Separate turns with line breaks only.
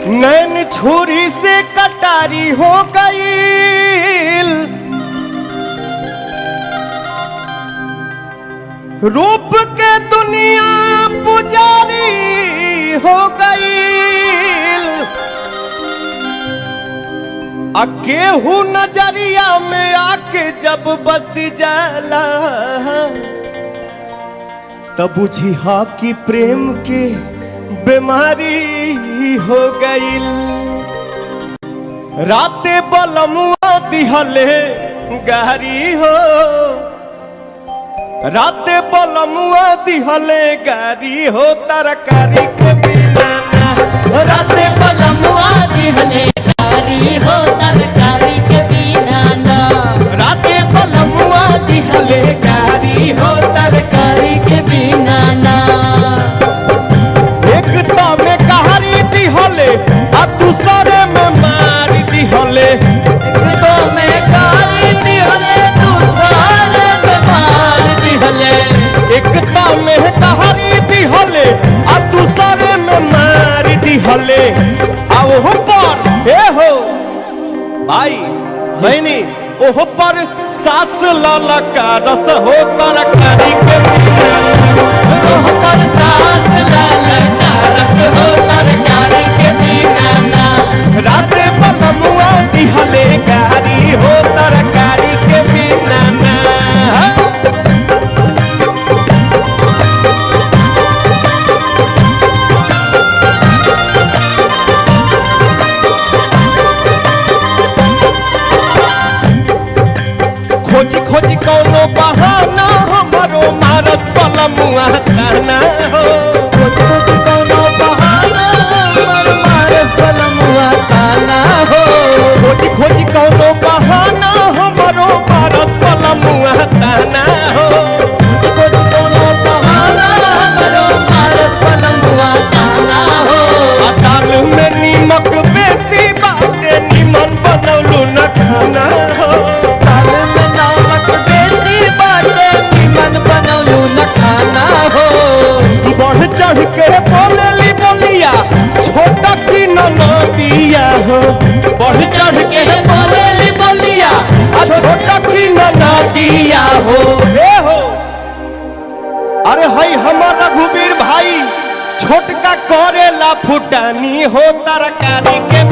नैन छुरी से कटारी हो गई, रूप के दुनिया पुजारी हो गई। केहू नजरिया में आके जब बस जाला तब बुझी हा कि प्रेम के बीमारी हो गई। राते बलमुआ दिहले गारी हो, राते बलमुआ दिहले गारी हो, तरकारी के बिना
राते बलमुआ दिहले गारी हो, तरकारी के बिना ना।
राते बलमुआ दिहले गारी हो, तरकारी के बिना ना। एक तो में कहारी दिहले आ दूसरे में मार दिहले,
एक तो में गारी दिहले दूसरे में मार दिहले।
एक तो में कहारी दिहले आ दूसरे में मार दिहले। आओ पर ए हो भाई बहनी, ओह पर सास लाला का रस हो, तरकारी के बिना।
ओह पर सास लाला का रस हो, तरकारी के बिना ना।
राते बलमुआ दिहले गारी हो, तरकारी के बिना ना। खोजी खोजी कौनो बहाना हमारो मारस बलमुआ ताना हो।
खोजी खोजी कौनो बहाना हमर मारस बलमुआ ताना हो।
खोजी खोजी कौनो बहाना हमारो मारस बलमुआ ताना हो।
खोजी खोजी कौनो बहाना हमरो मारस बलमुआ ताना हो।
दाल में नीमक बेसी बाटे, निमन बनौलू न खाना हो।
दाल में नमक बेसी बाटे, निमन बनौलू न खाना हो।
बढ़ चढ़ के बोलेली बोलिया, छोटा की ननदिया हो। बढ़ चढ़ के
बोलेली बोलिया,
छोटा की ननदिया हो। ए हो अरे हई हमार रघुवीर भाई छोटका करेला फुटानी हो, तरकारी के